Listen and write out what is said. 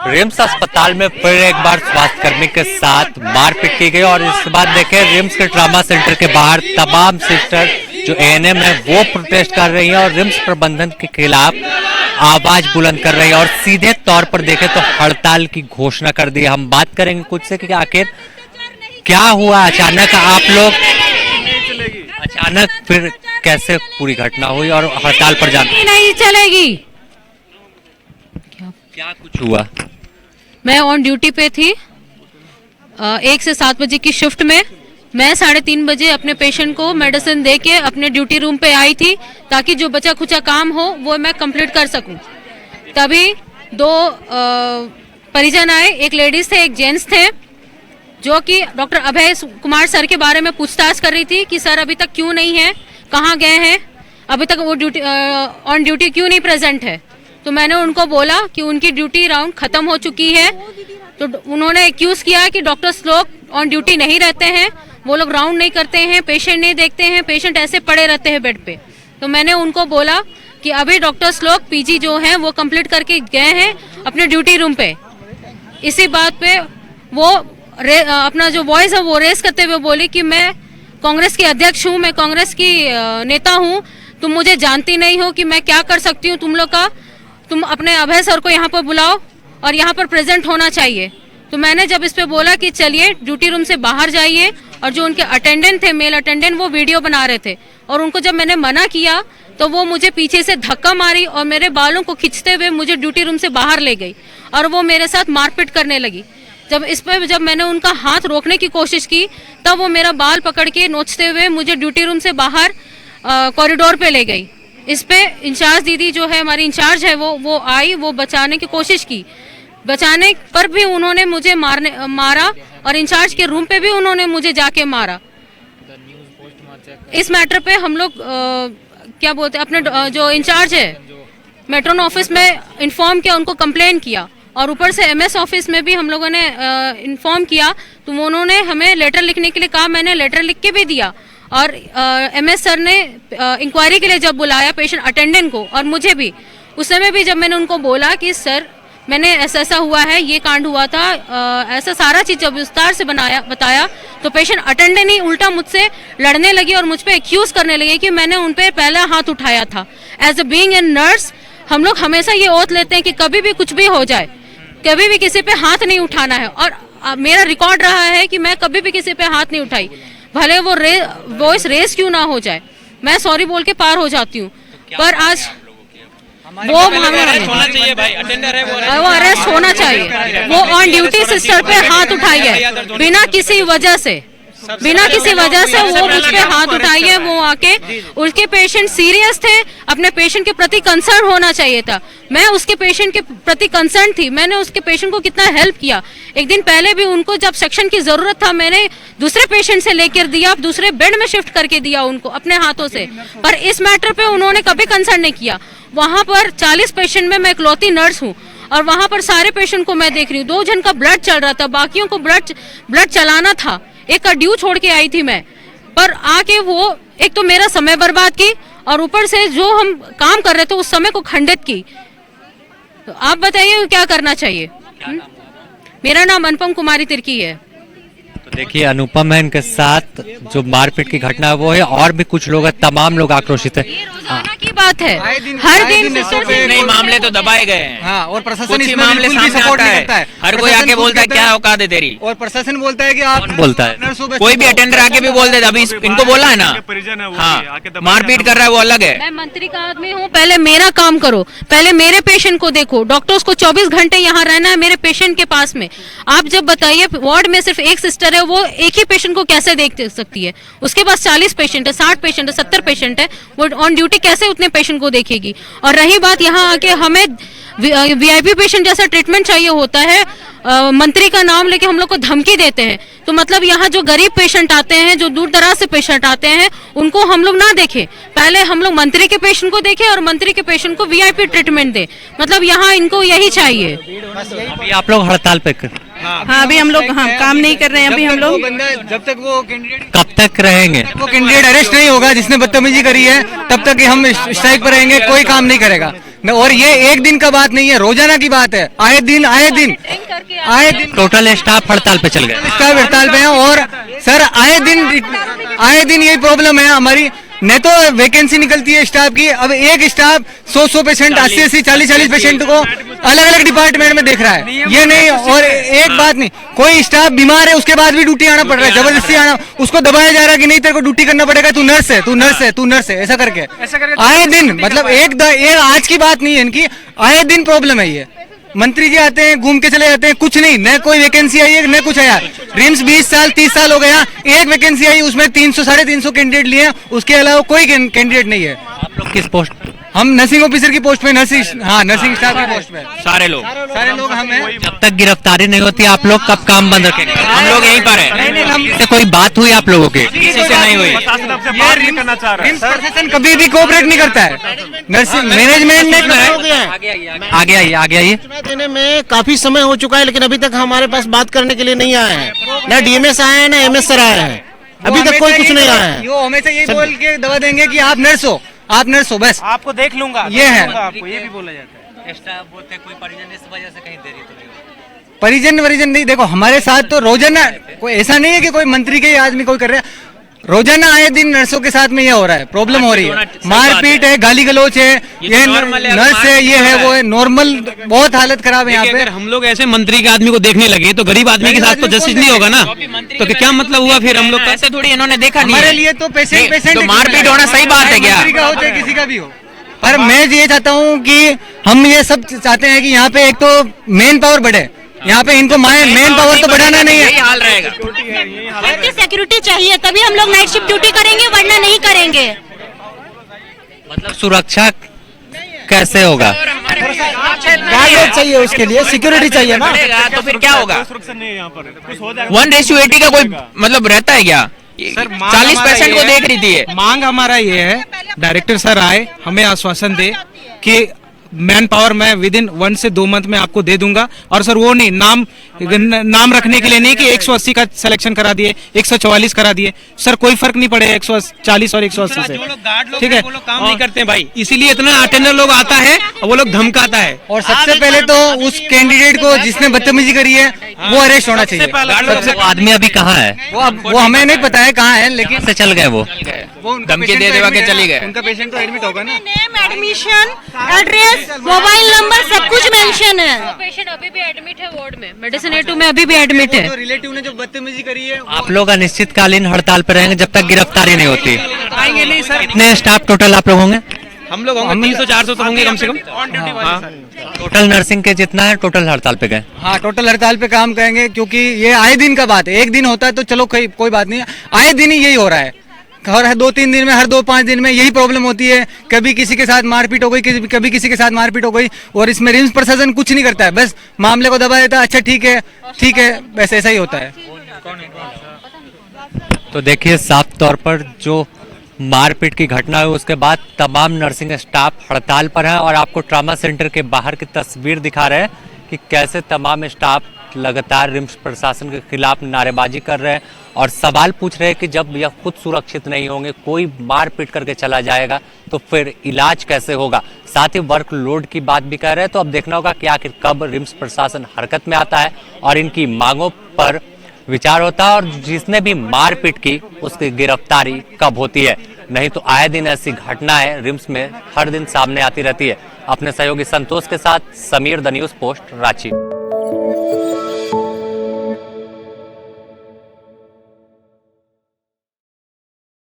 RIMS अस्पताल में फिर एक बार स्वास्थ्यकर्मी के साथ मारपीट की गई और इसके बाद देखें रिम्स के ट्रामा सेंटर के बाहर तमाम सिस्टर जो एएनएम है वो प्रोटेस्ट कर रही है और रिम्स प्रबंधन के खिलाफ आवाज बुलंद कर रही है और सीधे तौर पर देखें तो हड़ताल की घोषणा कर दी। हम बात करेंगे कुछ से कि आखिर क्या हुआ, अचानक आप लोग अचानक फिर कैसे पूरी घटना हुई और हड़ताल पर जाना नहीं चलेगी। क्या कुछ हुआ? मैं ऑन ड्यूटी पे थी 1 से 7 बजे की शिफ्ट में। मैं 3:30 बजे अपने पेशेंट को मेडिसिन दे के अपने ड्यूटी रूम पे आई थी ताकि जो बचा खुचा काम हो वो मैं कंप्लीट कर सकूं। तभी 2 परिजन आए, एक लेडीज थे एक जेंट्स थे, जो कि डॉक्टर अभय कुमार सर के बारे में पूछताछ कर रही थी कि सर अभी तक क्यों नहीं है, कहाँ गए हैं, अभी तक वो ड्यूटी ऑन ड्यूटी क्यों नहीं प्रेजेंट है। तो मैंने उनको बोला कि उनकी ड्यूटी राउंड खत्म हो चुकी है। तो उन्होंने एक्यूज किया कि डॉक्टर्स लोग ऑन ड्यूटी नहीं रहते हैं, वो लोग राउंड नहीं करते हैं, पेशेंट नहीं देखते हैं, पेशेंट ऐसे पड़े रहते हैं बेड पे। तो मैंने उनको बोला कि अभी डॉक्टर्स लोग पीजी जो हैं वो कंप्लीट करके गए हैं अपने ड्यूटी रूम पे। इसी बात पे वो अपना जो वॉइस है वो रेस करते हुए बोली कि मैं कांग्रेस की अध्यक्ष हूँ, मैं कांग्रेस की नेता हूँ, तुम मुझे जानती नहीं हो कि मैं क्या कर सकती हूँ तुम लोग का, तुम अपने अभय सर को यहाँ पर बुलाओ और यहाँ पर प्रेजेंट होना चाहिए। तो मैंने जब इस पे बोला कि चलिए ड्यूटी रूम से बाहर जाइए, और जो उनके अटेंडेंट थे मेल अटेंडेंट वो वीडियो बना रहे थे और उनको जब मैंने मना किया तो वो मुझे पीछे से धक्का मारी और मेरे बालों को खींचते हुए मुझे ड्यूटी रूम से बाहर ले गई और वो मेरे साथ मारपीट करने लगी। जब मैंने उनका हाथ रोकने की कोशिश की तब वो मेरा बाल पकड़ के नोचते हुए मुझे ड्यूटी रूम से बाहर कॉरिडोर पे ले गई। इस पे इंचार्ज दीदी जो है हमारी इंचार्ज है वो आई, वो बचाने की कोशिश की, बचाने पर भी उन्होंने मुझे मारा और इंचार्ज के रूम पे भी उन्होंने मुझे जाके मारा। इस मैटर पे हम लोग क्या बोलते हैं, अपने जो इंचार्ज है मेट्रोन ऑफिस में इन्फॉर्म किया, उनको कंप्लेन किया और ऊपर से एमएस ऑफिस में भी हम लोगों ने इन्फॉर्म किया। तो उन्होंने हमें लेटर लिखने के लिए कहा, मैंने लेटर लिख के भी दिया और एमएस सर ने इंक्वायरी के लिए जब बुलाया पेशेंट अटेंडेंट को और मुझे भी, उस समय भी जब मैंने उनको बोला कि सर मैंने ऐसा हुआ है, ये कांड हुआ था, ऐसा सारा चीज जब विस्तार से बताया तो पेशेंट अटेंडेंट ही उल्टा मुझसे लड़ने लगी और मुझ पे एक्यूज करने लगी कि मैंने उन पे पहला हाथ उठाया था। As a being a nurse हम लोग हमेशा ये ओथ लेते हैं कि कभी भी कुछ भी हो जाए, कभी भी किसी पे हाथ नहीं उठाना है, और मेरा रिकॉर्ड रहा है कि मैं कभी भी किसी पे हाथ नहीं उठाई, भले वो वॉइस रेस क्यों ना हो जाए, मैं सॉरी बोल के पार हो जाती हूँ। पर आज वो होना चाहिए भाई, अटेंडर है वो अरेस्ट होना चाहिए। वो ऑन ड्यूटी सिस्टर पे हाथ उठाई है बिना किसी वजह से वो मुझ पे हाथ उठाई है। वो आके उसके पेशेंट सीरियस थे, अपने पेशेंट के प्रति कंसर्न होना चाहिए था। मैं उसके पेशेंट के प्रति कंसर्न थी, मैंने उसके पेशेंट को कितना हेल्प किया। एक दिन पहले भी उनको जब सेक्शन की जरूरत था मैंने दूसरे पेशेंट से लेकर दिया, दूसरे बेड में शिफ्ट करके दिया उनको अपने हाथों से। पर इस मैटर पे उन्होंने कभी कंसर्न नहीं किया। वहां पर 40 पेशेंट में मैं इकलौती नर्स हूँ और वहां पर सारे पेशेंट को मैं देख रही हूँ। 2 जन का ब्लड चल रहा था, बाकियों को ब्लड चलाना था, एक का ड्यू छोड़ के आई थी मैं। पर आके वो एक तो मेरा समय बर्बाद की और ऊपर से जो हम काम कर रहे थे उस समय को खंडित की। तो आप बताइए क्या करना चाहिए। मेरा नाम अनुपम कुमारी तिर्की है। तो देखिए अनुपम है, इनके साथ जो मारपीट की घटना है वो है और भी कुछ लोग हैं, तमाम लोग आक्रोशित है। रोजाना की बात है, हर दिन नहीं मामले तो दबाए गए हैं। हाँ, और प्रशासन कुछ मामले सामने सपोर्ट आता नहीं है, करता है। हर कोई आके बोलता है क्या औकात है तेरी, और प्रशासन बोलता है कि आप बोलता है कोई भी अटेंडर आके भी बोल देता। अभी इनको बोला है ना, हाँ मारपीट कर रहा है वो अलग है। मैं मंत्री का आदमी हूँ, पहले मेरा काम करो, पहले मेरे पेशेंट को देखो। डॉक्टर्स को 24 घंटे यहाँ रहना है मेरे पेशेंट के पास में। आप जब बताइए वार्ड में सिर्फ एक सिस्टर है, वो एक ही पेशेंट को कैसे देख सकती है? उसके पास 40 पेशेंट है, 60 पेशेंट है, 70 पेशेंट है, वो ऑन ड्यूटी कैसे उतने पेशेंट को देखेगी? और रही बात यहाँ आके हमें वीआईपी पेशेंट जैसा ट्रीटमेंट चाहिए होता है, मंत्री का नाम लेके हम लोग को धमकी देते हैं। तो मतलब यहाँ जो गरीब पेशेंट आते हैं, जो दूर दराज से पेशेंट आते हैं, उनको हम लोग ना देखें, पहले हम लोग मंत्री के पेशेंट को देखें और मंत्री के पेशेंट को वीआईपी ट्रीटमेंट दे। मतलब यहाँ इनको यही चाहिए। अभी आप लोग हड़ताल पे हाँ अभी हम लोग काम नहीं कर रहे हैं। अभी हम लोग जब तक वो कैंडिडेट कब तक रहेंगे? वो कैंडिडेट अरेस्ट नहीं होगा जिसने बदतमीजी करी है, तब तक हम स्ट्राइक पर रहेंगे, कोई काम नहीं करेगा। और ये एक दिन का बात नहीं है, रोजाना की बात है। आए दिन टोटल स्टाफ हड़ताल पे चल गए। स्टाफ हड़ताल पे हैं। और सर आए दिन यही प्रॉब्लम है हमारी। नहीं तो वैकेंसी निकलती है स्टाफ की, अब एक स्टाफ 100 पेशेंट, 80 40 पेशेंट को अलग अलग डिपार्टमेंट में देख रहा है। ये नहीं, और एक बात नहीं, कोई स्टाफ बीमार है उसके बाद भी ड्यूटी आना पड़ रहा है, जबरदस्ती आना, उसको दबाया जा रहा है कि नहीं तेरे को ड्यूटी करना पड़ेगा, तू नर्स है, ऐसा करके आए दिन। मतलब एक आज की बात नहीं है इनकी, आए दिन प्रॉब्लम है ये। मंत्री जी आते हैं, घूम के चले जाते हैं, कुछ नहीं, न कोई वैकेंसी आई है न कुछ आया। रिम्स 20 साल 30 साल हो गया, एक वैकेंसी आई, उसमें 300 350 कैंडिडेट लिए, उसके अलावा कोई कैंडिडेट नहीं है। आप लोग किस पोस्ट? हम नर्सिंग ऑफिसर की पोस्ट पे, नर्सिंग स्टाफ की पोस्ट पे सारे लोग हम हैं। जब तक गिरफ्तारी नहीं होती आप लोग कब काम बंद रखेंगे? हम लोग यहीं पर हैं। इससे कोई बात हुई आप लोगों की? किसी से नहीं हुई। रिम्स प्रशासन कभी भी कोऑपरेट नहीं करता है, नर्सिंग मैनेजमेंट ने। आगे आइए। देने में काफी समय हो चुका है, लेकिन अभी तक हमारे पास बात करने के लिए नहीं आए हैं। ना डीएमएस आए हैं, ना एमएस सर आए हैं, अभी तक कोई कुछ नहीं आया है। वो हमेशा यही बोल के दवा देंगे कि आप नर्स हो, बस आपको देख लूंगा, ये है। आपको ये भी बोला जाता है। स्टाफ बोलते कोई परिजन इस वजह से कहीं देरी तो नहीं? परिजन नहीं, देखो हमारे साथ तो रोजाना, कोई ऐसा नहीं है कि कोई मंत्री के आदमी कोई कर रहा है, रोजाना आए दिन नर्सों के साथ में ये हो रहा है, प्रॉब्लम हो रही है, मारपीट है, गाली गलौच है, ये नर्स है, ये है, वो है, नॉर्मल, बहुत हालत खराब है यहाँ पे। अगर हम लोग ऐसे मंत्री के आदमी को देखने लगे तो गरीब आदमी के साथ तो जस्टिस नहीं होगा ना, तो क्या मतलब हुआ फिर हम लोग का? ऐसे थोड़ी इन्होंने देखा नहीं हमारे है। लिए तो पेशेंट तो मारपीट होना सही बात है क्या? मंत्री का हो चाहे किसी का भी हो, पर मैं ये चाहता हूँ कि हम ये सब चाहते हैं कि यहाँ पे एक तो मेन पावर बढ़े, यहाँ पे इनको मेन पावर तो बढ़ाना नहीं है। यही हाल रहेगा। सिक्योरिटी चाहिए, तभी हम लोग नाइट शिफ्ट ड्यूटी करेंगे, वरना नहीं करेंगे। मतलब सुरक्षा कैसे होगा? गाइड चाहिए, उसके लिए सिक्योरिटी चाहिए ना। तो फिर क्या होगा? 1:80 का कोई मतलब रहता है क्या? 40 पेशेंट को देख रही थी ये। मांग हमारा ये है, डायरेक्टर सर आए, हमें आश्वासन दे कि मैन पावर मैं विद इन 1 से 2 मंथ में आपको दे दूंगा। और सर वो नहीं, नाम रखने के लिए नहीं कि 180 का सिलेक्शन करा दिए, 144 करा दिए, सर कोई फर्क नहीं पड़ेगा 140 और 180 से, ठीक है? काम नहीं करते भाई, इसीलिए इतना अटेंडर लोग आता है और वो लोग धमकाता है। और सबसे पहले तो उस कैंडिडेट को जिसने बदतमीजी करी है वो अरेस्ट होना चाहिए। वो आदमी अभी कहाँ है? वो हमें नहीं पता है कहाँ है, लेकिन से चल गए वो धमकी दे देवा के चली गए। उनका पेशेंट तो एडमिट होगा ना। Name, admission, address, mobile number सब कुछ मेंशन है। पेशेंट अभी भी एडमिट है वार्ड में, मेडिसिन A2 में अभी भी एडमिट है। जो रिलेटिव ने जो बदतमीजी करी है, आप लोग अनिश्चितकालीन हड़ताल पर रहेंगे जब तक गिरफ्तारी नहीं होती? आएंगे नहीं सर, कितने स्टाफ टोटल आप लोग होंगे? हम लोग होंगे 300-400 तो होंगे कम से कम। टोटल नर्सिंग के जितना है टोटल हड़ताल पे गए? हाँ टोटल हड़ताल पे काम करेंगे, क्योंकि ये आए दिन का बात है। एक दिन होता है तो चलो कोई बात नहीं, आए दिन ही यही हो रहा है। हर 2-3 दिन में, हर 2-5 दिन में यही प्रॉब्लम होती है। कभी किसी के साथ मारपीट हो गई, कभी किसी के साथ मारपीट हो गई, और इसमें रिम्स प्रशासन कुछ नहीं करता है, बस मामले को दबा देता है। अच्छा ठीक है, बस ऐसा ही होता है। तो देखिए साफ तौर पर जो मारपीट की घटना है उसके बाद तमाम नर्सिंग स्टाफ हड़ताल पर है, और आपको ट्रॉमा सेंटर के बाहर की तस्वीर दिखा रहे हैं कि कैसे तमाम स्टाफ लगातार रिम्स प्रशासन के खिलाफ नारेबाजी कर रहे हैं और सवाल पूछ रहे हैं कि जब यह खुद सुरक्षित नहीं होंगे, कोई मार पीट करके चला जाएगा तो फिर इलाज कैसे होगा। साथ ही वर्कलोड की बात भी कर रहे हैं। तो अब देखना होगा कि आखिर कब रिम्स प्रशासन हरकत में आता है और इनकी मांगों पर विचार होता है, और जिसने भी मारपीट की उसकी गिरफ्तारी कब होती है। नहीं तो आए दिन ऐसी घटनाएं रिम्स में हर दिन सामने आती रहती है। अपने सहयोगी संतोष के साथ Sameer, the news post, Ranchi.